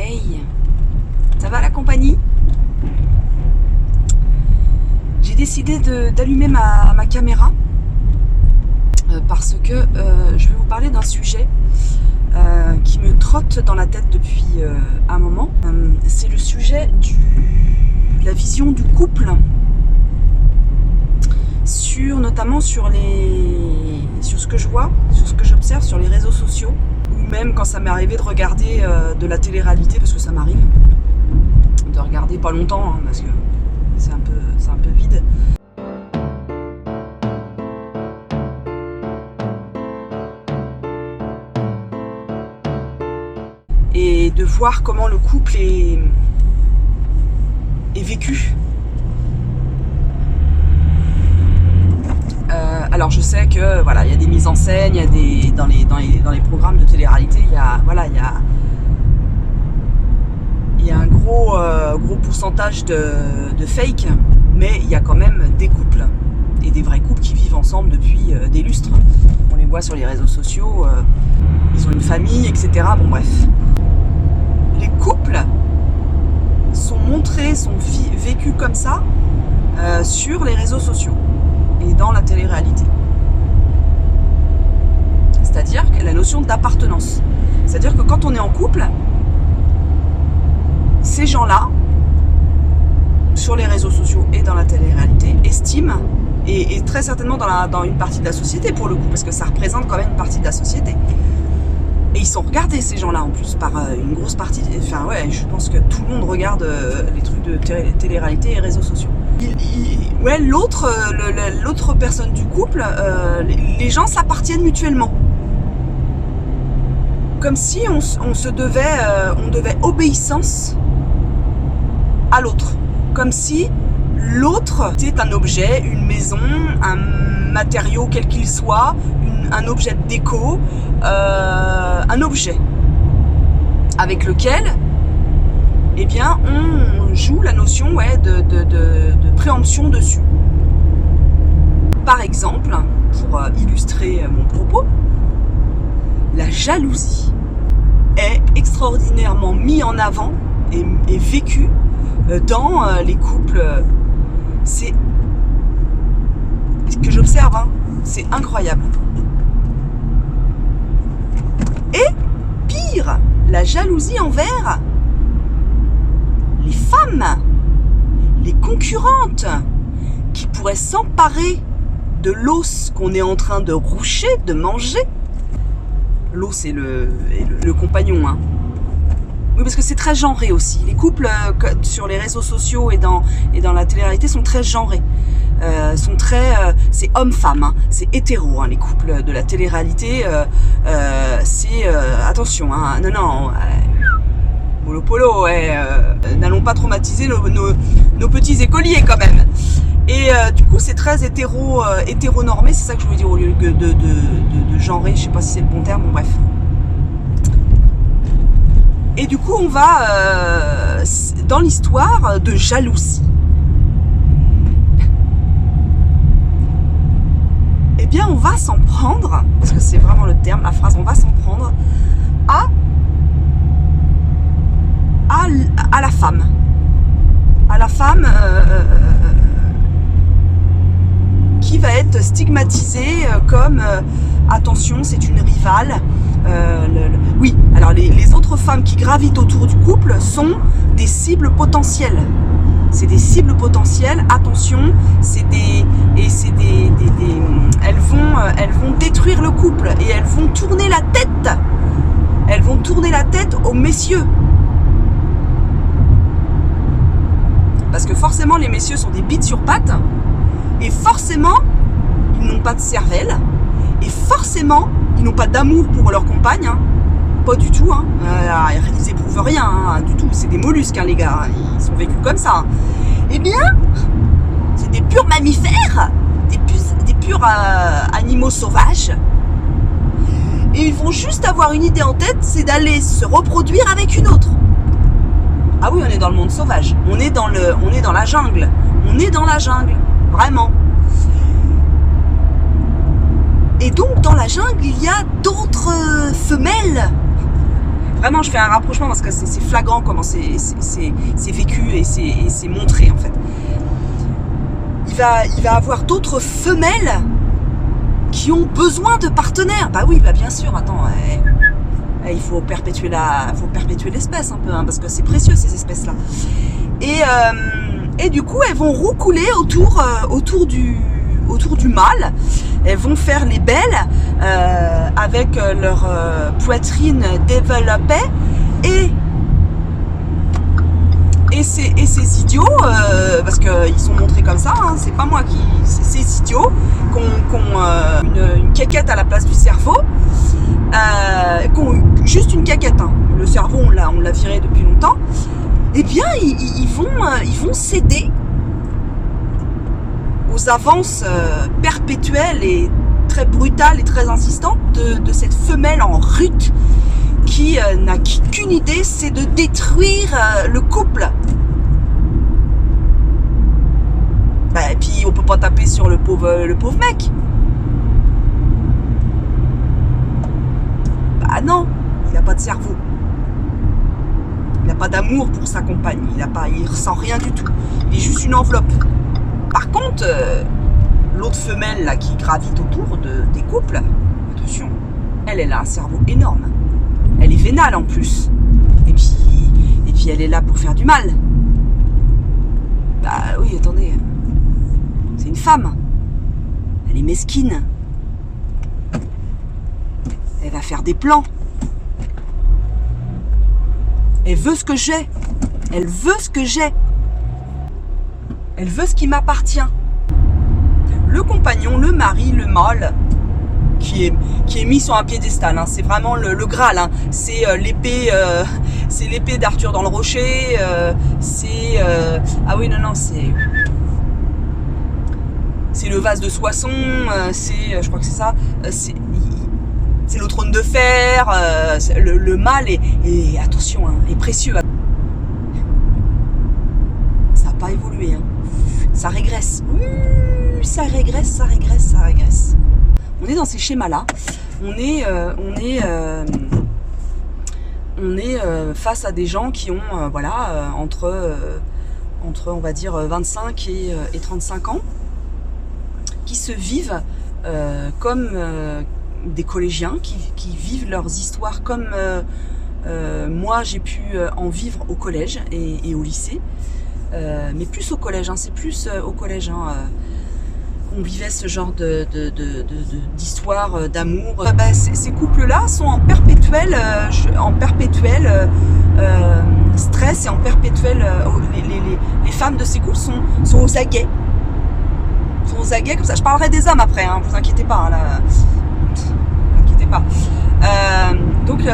Hey, ça va la compagnie? J'ai décidé d'allumer ma caméra parce que je vais vous parler d'un sujet qui me trotte dans la tête depuis un moment. C'est le sujet de la vision du couple, notamment sur ce que je vois, sur ce que j'observe sur les réseaux sociaux, ou même quand ça m'est arrivé de regarder de la télé-réalité, parce que ça m'arrive de regarder pas longtemps, hein, parce que c'est un peu vide. Et de voir comment le couple est vécu. Alors je sais que voilà, il y a des mises en scène, il y a dans les programmes de télé-réalité, il y a un gros pourcentage de fake, mais il y a quand même des couples et des vrais couples qui vivent ensemble depuis des lustres. On les voit sur les réseaux sociaux, ils ont une famille, etc. Bon bref. Les couples sont montrés, sont vécus comme ça sur les réseaux sociaux et dans la télé-réalité. C'est-à-dire que la notion d'appartenance. C'est-à-dire que quand on est en couple, ces gens-là, sur les réseaux sociaux et dans la télé-réalité, estiment, et très certainement dans une partie de la société pour le coup, parce que ça représente quand même une partie de la société. Et ils sont regardés, ces gens-là, en plus, par une grosse partie. Enfin, ouais, je pense que tout le monde regarde les trucs de télé-réalité et réseaux sociaux. Ouais, l'autre personne du couple, les gens s'appartiennent mutuellement. Comme si on devait obéissance à l'autre. Comme si l'autre était un objet, une maison, un matériau quel qu'il soit, un objet de déco, un objet avec lequel, eh bien, on joue la notion de préemption dessus. Par exemple, pour illustrer mon propos, la jalousie est extraordinairement mise en avant et vécue dans les couples. C'est ce que j'observe, hein, c'est incroyable. Et pire, la jalousie envers les femmes, les concurrentes qui pourraient s'emparer de l'os qu'on est en train de roucher, de manger. L'os est le compagnon, hein. Oui, parce que c'est très genré aussi. Les couples sur les réseaux sociaux et dans la télé-réalité sont très genrés. C'est homme-femme, hein. C'est hétéro, hein, les couples de la télé-réalité. Attention, hein, non, polo polo, n'allons pas traumatiser nos petits écoliers quand même. Et du coup, c'est très hétéronormé, c'est ça que je voulais dire au lieu de genrer. Je sais pas si c'est le bon terme, bon bref. Et du coup, on va dans l'histoire de jalousie. Eh bien, on va s'en prendre, parce que c'est vraiment le terme, la phrase, on va s'en prendre à la femme. À la femme qui va être stigmatisée comme attention, c'est une rivale. Oui, alors les autres femmes qui gravitent autour du couple sont des cibles potentielles. C'est des cibles potentielles, attention, elles vont détruire le couple et elles vont tourner la tête. Elles vont tourner la tête aux messieurs. Parce que forcément, les messieurs sont des bites sur pattes. Et forcément, ils n'ont pas de cervelle. Et forcément, ils n'ont pas d'amour pour leur compagne. Hein. Pas du tout. Hein. Ils éprouvent rien hein, du tout. C'est des mollusques, hein, les gars. Ils sont vécus comme ça. Eh bien, c'est des purs mammifères. Des purs animaux sauvages. Et ils vont juste avoir une idée en tête, c'est d'aller se reproduire avec une autre. Ah oui, on est dans le monde sauvage. On est dans la jungle. On est dans la jungle. Vraiment. Et donc, dans la jungle, il y a d'autres femelles Vraiment, je fais un rapprochement parce que c'est flagrant comment c'est vécu et c'est montré en fait. Il va avoir d'autres femelles qui ont besoin de partenaires. Bah oui, bah bien sûr, attends, il faut perpétuer l'espèce un peu, hein, parce que c'est précieux ces espèces-là. Et du coup, elles vont roucouler autour du mâle. Elles vont faire les belles avec leur poitrine développée et ces idiots, parce qu'ils sont montrés comme ça, hein, c'est pas moi c'est ces idiots qui ont une caquette à la place du cerveau, qui ont juste une caquette, hein. Le cerveau on l'a viré depuis longtemps. Eh bien ils vont céder aux avances perpétuelles et très brutales et très insistantes de cette femelle en rut qui n'a qu'une idée, c'est de détruire le couple. Bah, et puis on peut pas taper sur le pauvre mec. Bah non, il n'a pas de cerveau. Il n'a pas d'amour pour sa compagne. Il ressent rien du tout. Il est juste une enveloppe. Par contre, l'autre femelle là qui gravite autour des couples, attention, elle a un cerveau énorme. Elle est vénale en plus. Et puis elle est là pour faire du mal. Bah oui, attendez. C'est une femme. Elle est mesquine. Elle va faire des plans. Elle veut ce que j'ai. Elle veut ce que j'ai. Elle veut ce qui m'appartient. Le compagnon, le mari, le mâle, qui est mis sur un piédestal, hein. C'est vraiment le Graal, hein. C'est l'épée d'Arthur dans le rocher, ah oui non c'est le vase de Soissons, je crois que c'est ça, c'est le trône de fer, le mâle est attention, hein, est précieux. Ça n'a pas évolué, hein. Ça régresse. Ça régresse. On est dans ces schémas-là. On est face à des gens qui ont entre on va dire 25 et 35 ans, qui se vivent comme des collégiens, qui vivent leurs histoires comme moi j'ai pu en vivre au collège et au lycée. Mais plus au collège, hein, c'est plus au collège, hein, on vivait ce genre d'histoire d'amour. Ces couples-là sont en perpétuel stress et en perpétuel. Les femmes de ces couples sont aux aguets. Sont aux aguets comme ça. Je parlerai des hommes après, hein, vous inquiétez pas. Hein, là. Vous inquiétez pas. Donc les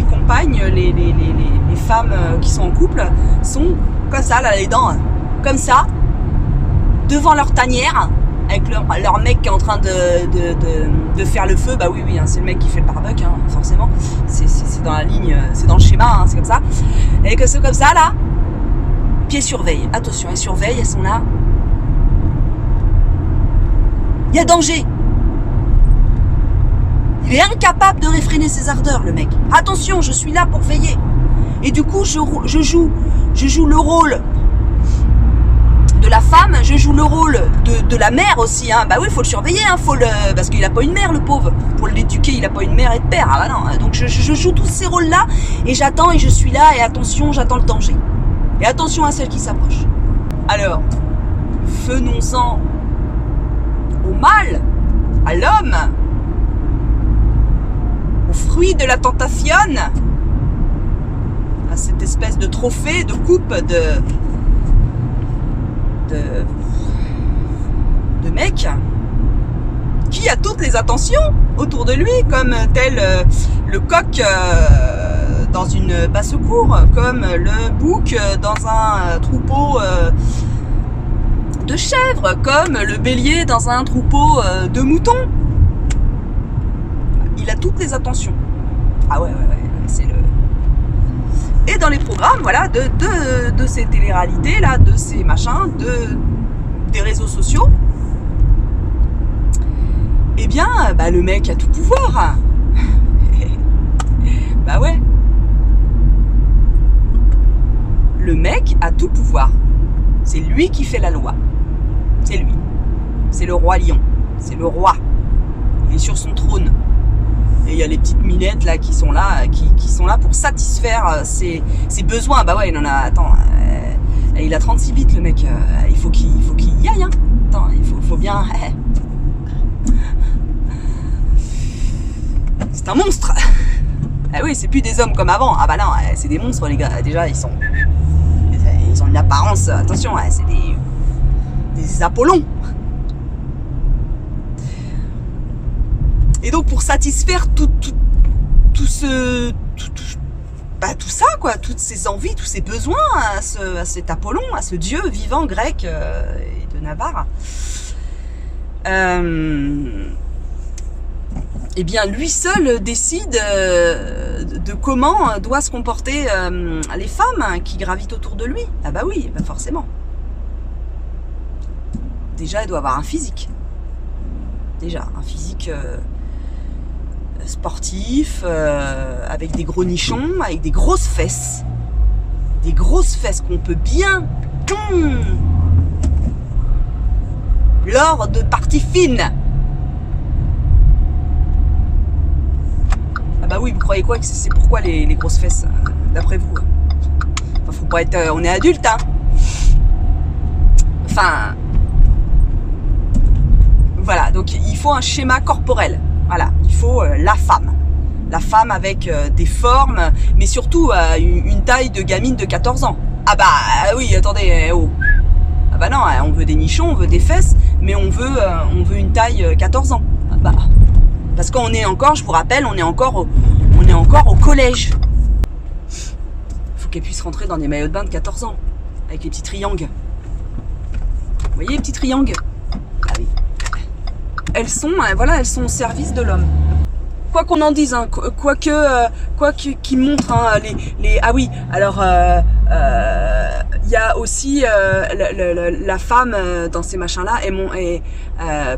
compagnes, les femmes qui sont en couple sont comme ça, là, les dents, comme ça, devant leur tanière, avec leur mec qui est en train de faire le feu. Bah oui, hein, c'est le mec qui fait le barbecue, hein, forcément. C'est dans la ligne, c'est dans le schéma, hein, c'est comme ça. Et que c'est comme ça, là, puis elles surveillent. Attention, elles surveillent, elles sont là. Il y a danger. Il est incapable de réfréner ses ardeurs, le mec. Attention, je suis là pour veiller. Et du coup, je joue le rôle de la femme, je joue le rôle de la mère aussi. Hein. Bah oui, il faut le surveiller, hein, parce qu'il n'a pas une mère, le pauvre. Pour l'éduquer, il n'a pas une mère et de père. Ah bah non. Donc je joue tous ces rôles-là et j'attends et je suis là et attention, j'attends le danger. Et attention à celle qui s'approche. Alors, venons-en au mâle, à l'homme, au fruit de la tentation, à cette espèce de trophée, de coupe de mec qui a toutes les attentions autour de lui, comme tel le coq dans une basse-cour, comme le bouc dans un troupeau de chèvres, comme le bélier dans un troupeau de moutons. Il a toutes les attentions. Ah ouais, c'est le... Et dans les programmes, voilà, de ces téléréalités là, de ces machins, des réseaux sociaux, eh bien, bah, le mec a tout pouvoir. pouvoir. C'est lui qui fait la loi. C'est lui. C'est le roi lion. C'est le roi. Il est sur son trône. Et il y a les petites minettes là qui sont là, qui sont là pour satisfaire ses besoins. Bah ouais, il en a. Attends, il a 36 bits le mec. Il faut qu'il y aille. Hein. Attends, il faut bien. C'est un monstre. Ah oui, c'est plus des hommes comme avant. Ah bah non, c'est des monstres les gars. Déjà, ils ont une apparence. Attention, c'est des Apollons. Et donc pour satisfaire tout ça quoi, toutes ces envies, tous ces besoins à cet Apollon, à ce dieu vivant grec et de Navarre, eh bien lui seul décide de comment doit se comporter les femmes qui gravitent autour de lui. Ah bah oui, bah forcément. Déjà elle doit avoir un physique. Déjà un physique sportif, avec des gros nichons, avec des grosses fesses. Des grosses fesses qu'on peut bien... lors de parties fines. Ah bah oui, vous croyez quoi que c'est pourquoi les grosses fesses, d'après vous? Enfin, faut pas être... on est adulte, hein. Enfin... Voilà, donc il faut un schéma corporel. Voilà, il faut la femme avec des formes, mais surtout une taille de gamine de 14 ans. Ah bah oui, attendez, oh. Ah bah non, on veut des nichons, on veut des fesses, mais on veut une taille 14 ans. Ah bah, parce qu'on est encore, je vous rappelle, on est encore au collège. Faut qu'elle puisse rentrer dans des maillots de bain de 14 ans, avec les petits triangles. Vous voyez les petits triangles? Ah oui. Elles sont au service de l'homme. Quoi qu'on en dise, hein, quoi qu'il montre hein, ah oui, alors il y a aussi la femme dans ces machins-là,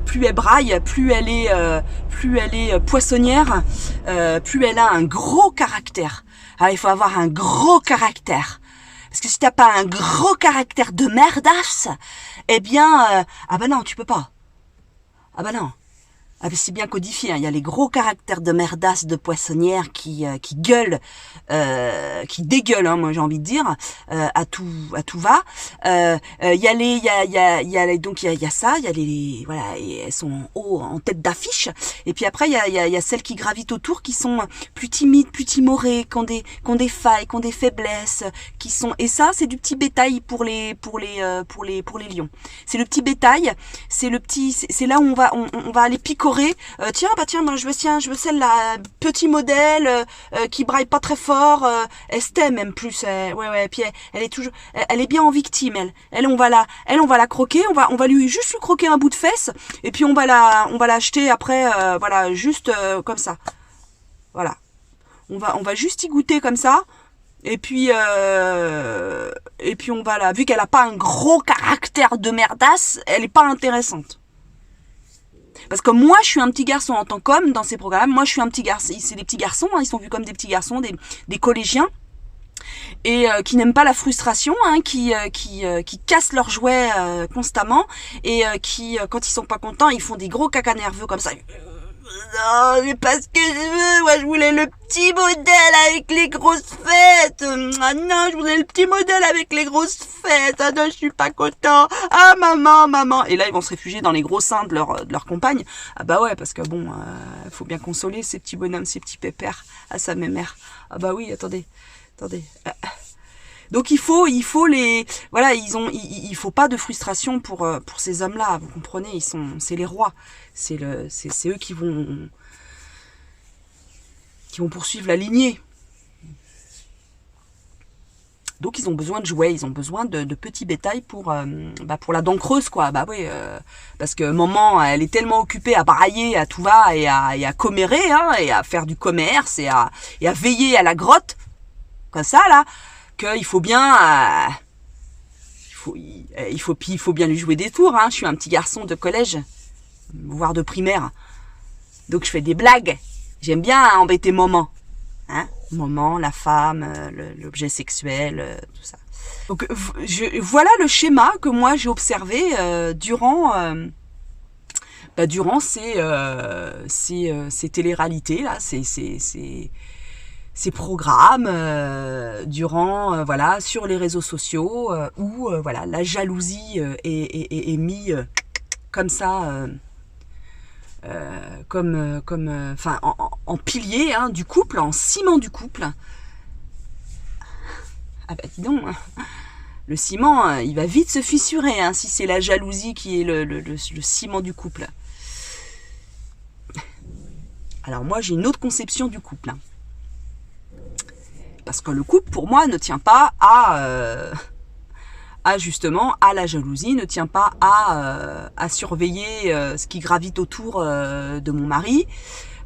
plus elle braille, plus elle est poissonnière, plus elle a un gros caractère. Alors il faut avoir un gros caractère. Parce que si t'as pas un gros caractère de merdasse, eh bien, ah bah non, tu peux pas. Ah bah non. Ah ben c'est bien codifié, hein. Il y a les gros caractères de merdasse de poissonnière qui gueulent, qui dégueulent, hein, moi j'ai envie de dire, à tout va. Il y a ça, il y a les voilà, et elles sont en haut, en tête d'affiche. Et puis après il y a celles qui gravitent autour, qui sont plus timides, plus timorées, qui ont des failles, qui ont des faiblesses, qui sont, et ça c'est du petit bétail pour les lions. C'est le petit bétail, c'est là où on va aller picorer. Tiens, moi je veux celle-là, petit modèle, qui braille pas très fort, ST même plus, ouais, puis elle est toujours, elle est bien en victime, elle on va la croquer, on va juste lui croquer un bout de fesse, et puis on va l'acheter après, voilà, juste comme ça, voilà, on va juste y goûter comme ça. Et puis on va vu qu'elle a pas un gros caractère de merdasse, elle est pas intéressante. Parce que moi, je suis un petit garçon en tant qu'homme dans ces programmes. Moi, je suis un petit garçon. C'est des petits garçons, hein, ils sont vus comme des petits garçons, des collégiens, et qui n'aiment pas la frustration, hein, qui cassent leurs jouets constamment, et qui, quand ils sont pas contents, ils font des gros caca nerveux comme ça. Non, mais parce que moi je voulais le petit modèle avec les grosses fêtes. Ah non, je voulais le petit modèle avec les grosses fêtes. Ah non, je suis pas content. Ah maman. Et là ils vont se réfugier dans les gros seins de leur compagne. Ah bah ouais, parce que bon, faut bien consoler ces petits bonhommes, ces petits pépères à sa mémère. Ah bah oui, attendez. Donc il faut les, voilà, il faut pas de frustration pour ces hommes-là, vous comprenez, c'est les rois, c'est eux qui vont poursuivre la lignée. Donc ils ont besoin de jouets, ils ont besoin de petits bétails pour la dent creuse, quoi. Bah oui, parce que maman, elle est tellement occupée à brailler à tout va et à commérer, hein, et à faire du commerce et à veiller à la grotte, comme ça là. Il faut bien il faut bien lui jouer des tours, hein. Je suis un petit garçon de collège, voire de primaire, donc je fais des blagues, j'aime bien embêter maman, hein. moment, la femme, l'objet sexuel, tout ça. Donc voilà le schéma que moi j'ai observé durant ces téléréalités là, ces programmes voilà, sur les réseaux sociaux où voilà, la jalousie est mise comme ça, enfin en pilier hein, du couple, en ciment du couple. Ah bah dis donc, le ciment, il va vite se fissurer hein, si c'est la jalousie qui est le ciment du couple. Alors moi j'ai une autre conception du couple. Hein. Parce que le couple pour moi ne tient pas justement à la jalousie, ne tient pas à surveiller ce qui gravite autour de mon mari.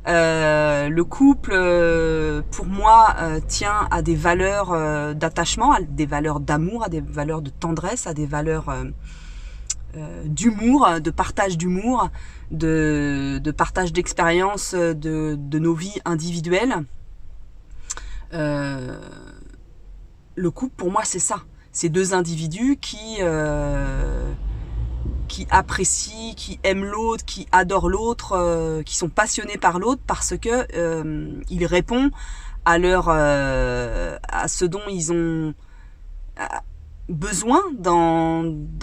Le couple, pour moi, tient à des valeurs d'attachement, à des valeurs d'amour, à des valeurs de tendresse, à des valeurs d'humour, de partage d'humour, de partage d'expériences de nos vies individuelles. Le couple, pour moi, c'est ça. C'est deux individus qui apprécient, qui aiment l'autre, qui adorent l'autre, qui sont passionnés par l'autre parce que il répond à ce dont ils ont besoin dans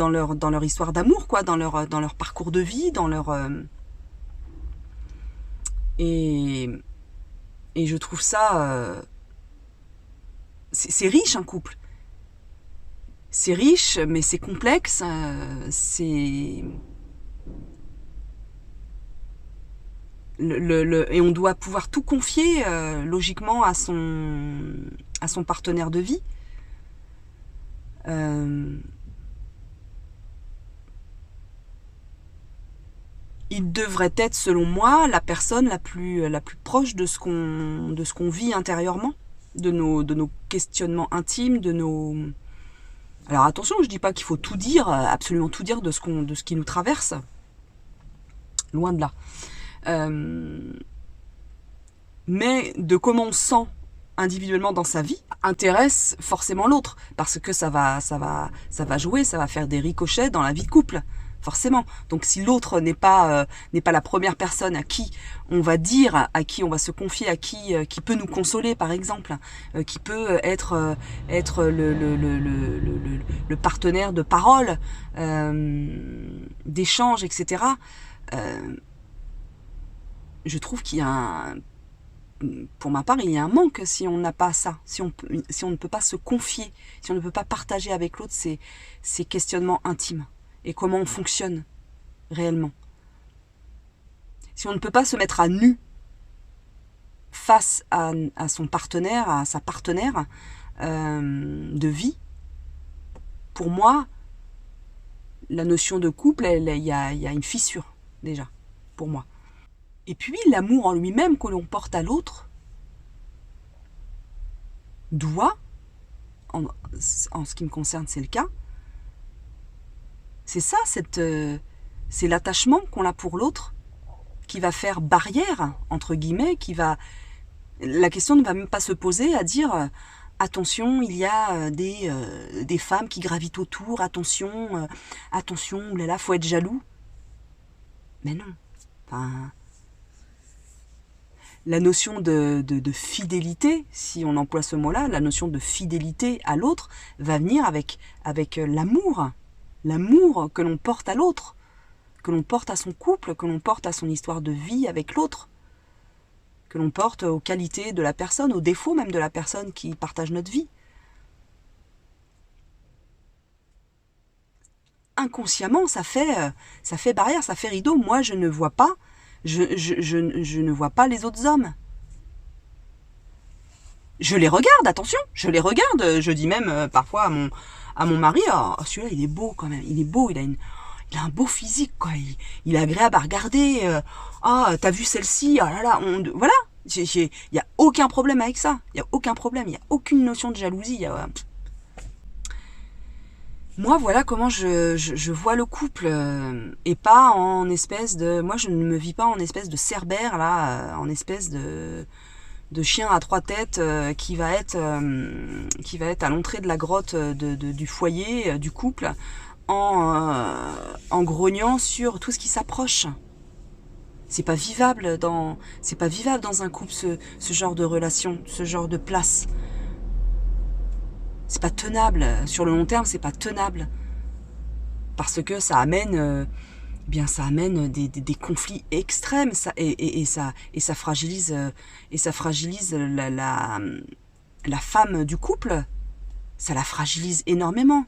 leur histoire d'amour, quoi, dans leur parcours de vie, dans leur et je trouve ça c'est riche un couple. C'est riche, mais c'est complexe. Et on doit pouvoir tout confier logiquement à son partenaire de vie. Il devrait être, selon moi, la personne la plus proche de ce qu'on vit intérieurement, de nos questionnements intimes, de nos... Alors attention, je dis pas qu'il faut tout dire, absolument tout dire de ce qui nous traverse. Loin de là. Mais de comment on se sent individuellement dans sa vie intéresse forcément l'autre, parce que ça va jouer, ça va faire des ricochets dans la vie de couple. Forcément. Donc si l'autre n'est pas la première personne à qui on va dire, à qui on va se confier, à qui peut nous consoler par exemple, qui peut être le partenaire de parole, d'échange, etc. Je trouve qu'il y a pour ma part, il y a un manque si on n'a pas ça, si on ne peut pas se confier, si on ne peut pas partager avec l'autre ces questionnements intimes. Et comment on fonctionne réellement. Si on ne peut pas se mettre à nu face à son partenaire, à sa partenaire de vie, pour moi, la notion de couple, il y a une fissure, déjà, pour moi. Et puis, l'amour en lui-même que l'on porte à l'autre doit, en ce qui me concerne, c'est le cas, c'est ça, c'est l'attachement qu'on a pour l'autre qui va faire barrière, entre guillemets, la question ne va même pas se poser à dire attention, il y a des femmes qui gravitent autour, attention, oulala, faut être jaloux. Mais non. Enfin, la notion de fidélité, si on emploie ce mot-là, la notion de fidélité à l'autre va venir avec l'amour. L'amour que l'on porte à l'autre, que l'on porte à son couple, que l'on porte à son histoire de vie avec l'autre, que l'on porte aux qualités de la personne, aux défauts même de la personne qui partage notre vie. Inconsciemment, ça fait barrière, ça fait rideau. Moi, je ne vois pas, je ne vois pas les autres hommes. Je les regarde, attention, je les regarde. Je dis même parfois à mon mari, oh, celui-là il est beau quand même, il est beau, il a un beau physique, quoi. Il est agréable à regarder. T'as vu celle-ci, oh là là, voilà. Il y a aucun problème avec ça. Il y a aucun problème, il y a aucune notion de jalousie. Moi, voilà comment je vois le couple, et pas en espèce de... Moi, je ne me vis pas en espèce de cerbère, là, en espèce de de chien à 3 têtes qui va être à l'entrée de la grotte du foyer, du couple, en grognant sur tout ce qui s'approche. C'est pas vivable dans un couple ce genre de relation, ce genre de place. C'est pas tenable. Sur le long terme, c'est pas tenable. Parce que ça amène des conflits extrêmes, et ça fragilise la femme du couple. Ça la fragilise énormément,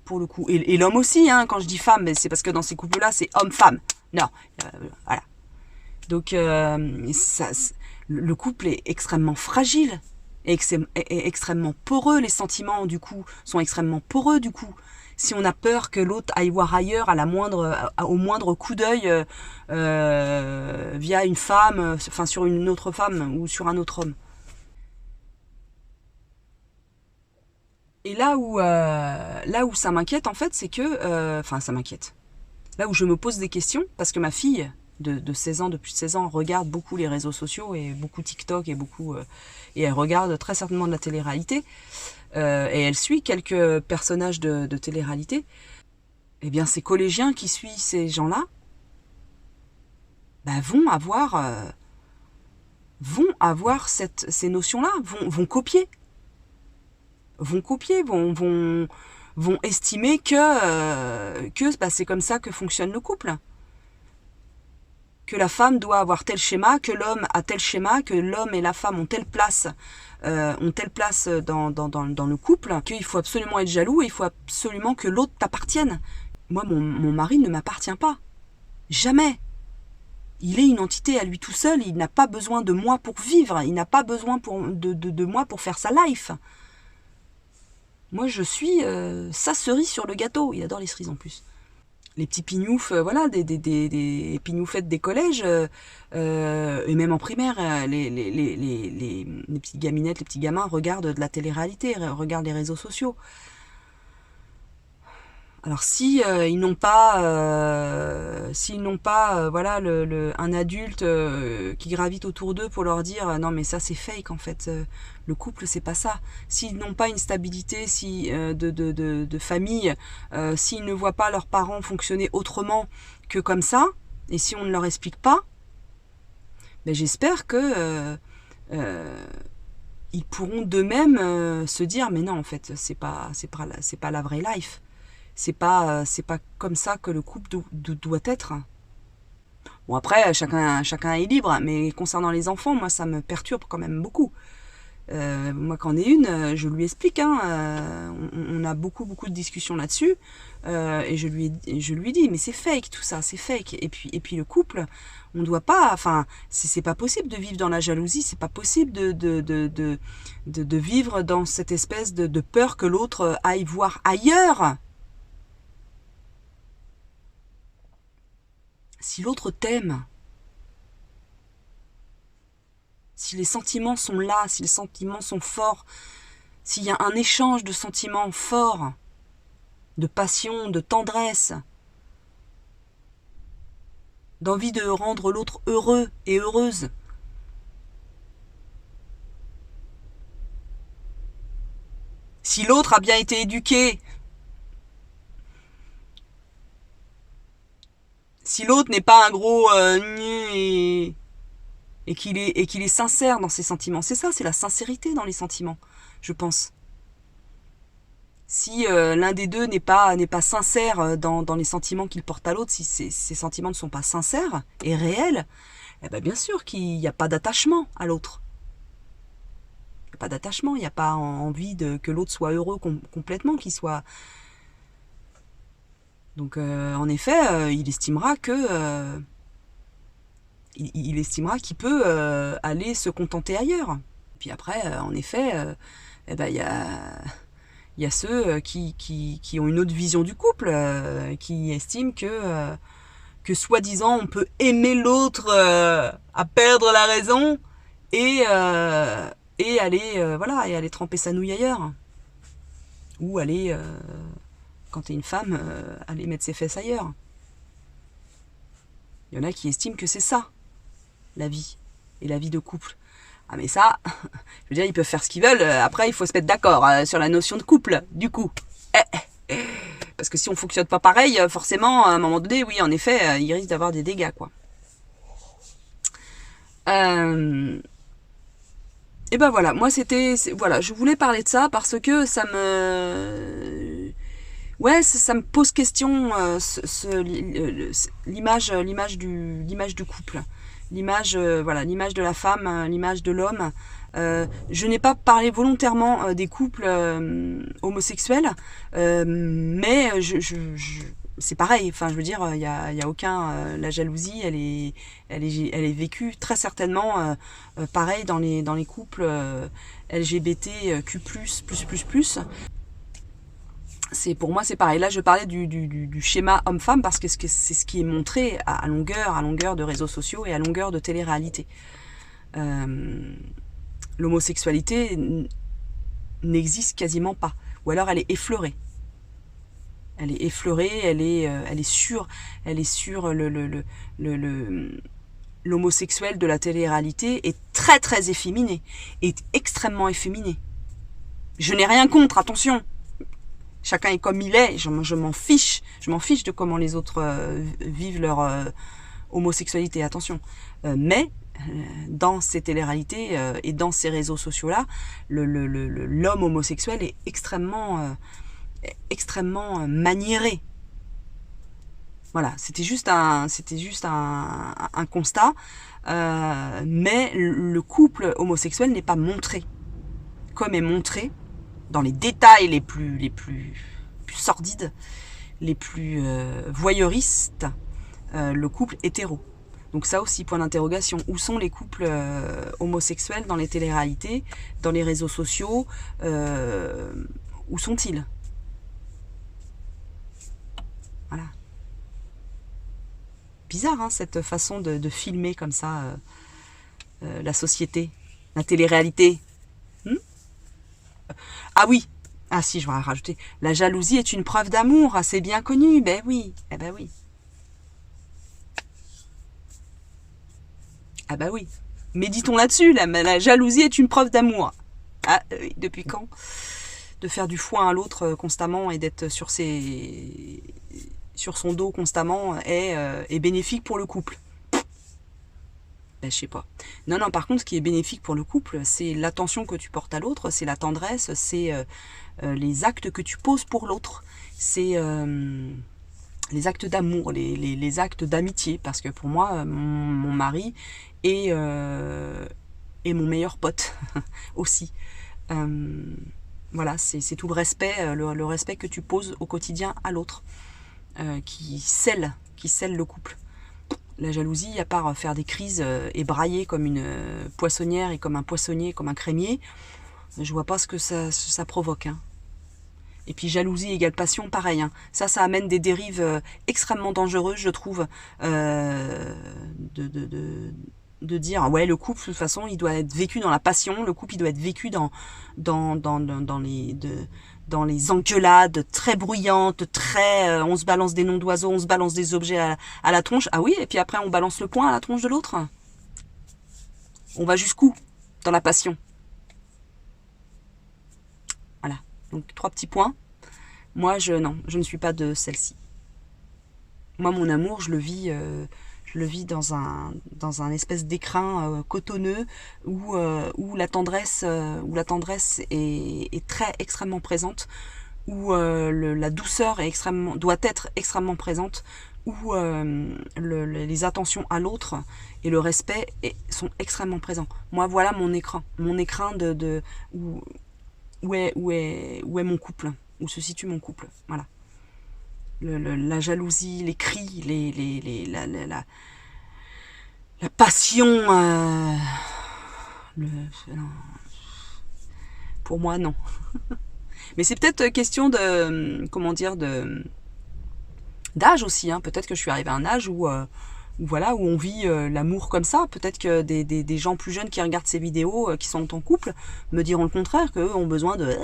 pour le coup. Et l'homme aussi, hein, quand je dis femme, c'est parce que dans ces couples-là, c'est homme-femme. Non, voilà. Donc, le couple est extrêmement fragile, et extrêmement poreux. Les sentiments, du coup, sont extrêmement poreux, du coup. Si on a peur que l'autre aille voir ailleurs au moindre coup d'œil via une femme, enfin sur une autre femme ou sur un autre homme. Et là où ça m'inquiète, en fait, c'est que... ça m'inquiète. Là où je me pose des questions, parce que ma fille de 16 ans, depuis 16 ans, regarde beaucoup les réseaux sociaux et beaucoup TikTok et elle regarde très certainement de la télé-réalité. Et elle suit quelques personnages de télé-réalité. Eh bien, ces collégiens qui suivent ces gens-là vont avoir ces notions-là, vont copier. Vont estimer que c'est comme ça que fonctionne le couple. Que la femme doit avoir tel schéma, que l'homme a tel schéma, que l'homme et la femme ont telle place dans le couple, qu'il faut absolument être jaloux et il faut absolument que l'autre t'appartienne. Moi, mon mari ne m'appartient pas. Jamais. Il est une entité à lui tout seul, il n'a pas besoin de moi pour vivre, il n'a pas besoin de moi pour faire sa life. Moi, je suis sa cerise sur le gâteau. Il adore les cerises en plus. Les petits pignoufs, des pignoufettes des collèges, et même en primaire, les petites gaminettes, les petits gamins regardent de la télé-réalité, regardent les réseaux sociaux. Alors s'ils n'ont pas un adulte qui gravite autour d'eux pour leur dire non mais ça c'est fake en fait, le couple c'est pas ça. S'ils n'ont pas une stabilité de famille, s'ils ne voient pas leurs parents fonctionner autrement que comme ça, et si on ne leur explique pas, j'espère que ils pourront d'eux-mêmes se dire mais non en fait c'est pas la vraie life. C'est pas comme ça que le couple doit être. Bon après, chacun est libre, mais concernant les enfants, moi ça me perturbe quand même beaucoup. Moi quand on est une, je lui explique, on a beaucoup de discussions là-dessus, et je lui dis, mais c'est fake tout ça, c'est fake. Et puis le couple, on doit pas, enfin, c'est pas possible de vivre dans la jalousie, c'est pas possible de vivre dans cette espèce de peur que l'autre aille voir ailleurs. Si l'autre t'aime, si les sentiments sont là, si les sentiments sont forts, s'il y a un échange de sentiments forts, de passion, de tendresse, d'envie de rendre l'autre heureux et heureuse, si l'autre a bien été éduqué, si l'autre n'est pas un gros et qu'il est sincère dans ses sentiments. C'est ça, c'est la sincérité dans les sentiments, je pense. Si l'un des deux n'est pas sincère dans les sentiments qu'il porte à l'autre, si ces sentiments ne sont pas sincères et réels, bien sûr qu'il n'y a pas d'attachement à l'autre. Il n'y a pas d'attachement, il n'y a pas envie que l'autre soit heureux complètement, qu'il soit... Donc en effet, il estimera qu'il peut aller se contenter ailleurs. Puis après, en effet, il y a ceux qui ont une autre vision du couple, qui estiment que soi-disant on peut aimer l'autre à perdre la raison et aller tremper sa nouille ailleurs, ou aller quand t'es une femme, aller mettre ses fesses ailleurs. Il y en a qui estiment que c'est ça, la vie, et la vie de couple. Ah mais ça, je veux dire, ils peuvent faire ce qu'ils veulent. Après, il faut se mettre d'accord sur la notion de couple, du coup. Parce que si on fonctionne pas pareil, forcément, à un moment donné, oui, en effet, il risque d'avoir des dégâts, quoi. Et ben voilà, moi voilà, je voulais parler de ça parce que ça me, ouais, ça me pose question, l'image du couple, voilà, l'image de la femme, l'image de l'homme. Je n'ai pas parlé volontairement des couples homosexuels, mais c'est pareil. Enfin, je veux dire, il y a aucun la jalousie, elle est vécue très certainement pareil dans les couples LGBTQ+++. Pour moi c'est pareil. Là je parlais du schéma homme-femme parce que c'est ce qui est montré à longueur de réseaux sociaux et à longueur de télé-réalité. L'homosexualité n'existe quasiment pas, ou alors elle est effleurée. Elle est effleurée, elle est sur l'homosexuel de la télé-réalité est très très efféminé, est extrêmement efféminé. Je n'ai rien contre, attention. Chacun est comme il est, je m'en fiche de comment les autres vivent leur homosexualité, attention. Mais dans ces téléréalités et dans ces réseaux sociaux-là, l'homme homosexuel est extrêmement maniéré. Voilà, c'était juste un constat, mais le couple homosexuel n'est pas montré comme est montré dans les détails les plus sordides, les plus voyeuristes, le couple hétéro. Donc ça aussi, point d'interrogation. Où sont les couples homosexuels dans les téléréalités, dans les réseaux sociaux où sont-ils? Voilà. Bizarre, hein, cette façon de filmer comme ça la société, la télé-réalité. Ah oui, ah si, je vais rajouter. La jalousie est une preuve d'amour, c'est bien connu. Ben oui, eh ben oui. Ah bah oui. Méditons là-dessus, la jalousie est une preuve d'amour. Ah, depuis quand? De faire du foin à l'autre constamment et d'être sur son dos constamment est bénéfique pour le couple. Ben, je sais pas. Non, par contre, ce qui est bénéfique pour le couple, c'est l'attention que tu portes à l'autre, c'est la tendresse, c'est les actes que tu poses pour l'autre, c'est les actes d'amour, les actes d'amitié, parce que pour moi, mon mari est mon meilleur pote aussi. Voilà, c'est tout le respect, le respect que tu poses au quotidien à l'autre, qui scelle le couple. La jalousie, à part faire des crises et brailler comme une poissonnière et comme un poissonnier, comme un crémier, je vois pas ce que ça provoque. Hein. Et puis jalousie égale passion, pareil. Hein. Ça amène des dérives extrêmement dangereuses, je trouve, de dire ouais, le couple de toute façon il doit être vécu dans la passion, le couple il doit être vécu dans les engueulades très bruyantes, très on se balance des noms d'oiseaux, on se balance des objets à la tronche. Ah oui, et puis après on balance le poing à la tronche de l'autre. On va jusqu'où dans la passion? Voilà. Donc 3 petits points. Moi je ne suis pas de celle-ci. Moi mon amour, je le vis dans un espèce d'écrin cotonneux où la tendresse est très extrêmement présente, où la douceur doit être extrêmement présente, où les attentions à l'autre et le respect sont extrêmement présents. Moi voilà mon écran où est mon couple, où se situe mon couple. Voilà. La jalousie, les cris, la passion, non. Pour moi, non. Mais c'est peut-être question de, d'âge aussi. Hein. Peut-être que je suis arrivée à un âge où on vit l'amour comme ça. Peut-être que des gens plus jeunes qui regardent ces vidéos, qui sont en couple, me diront le contraire, qu'eux ont besoin de...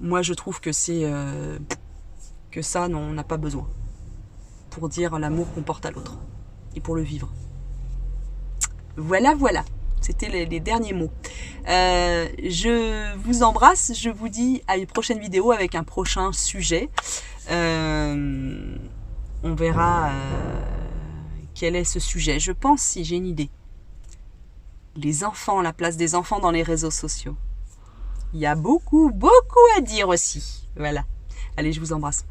Moi, je trouve que que ça, non, on n'a pas besoin pour dire l'amour qu'on porte à l'autre et pour le vivre. Voilà, voilà. C'était les derniers mots. Je vous embrasse. Je vous dis à une prochaine vidéo avec un prochain sujet. On verra quel est ce sujet. Je pense, si j'ai une idée. Les enfants, la place des enfants dans les réseaux sociaux. Il y a beaucoup, beaucoup à dire aussi. Voilà. Allez, je vous embrasse.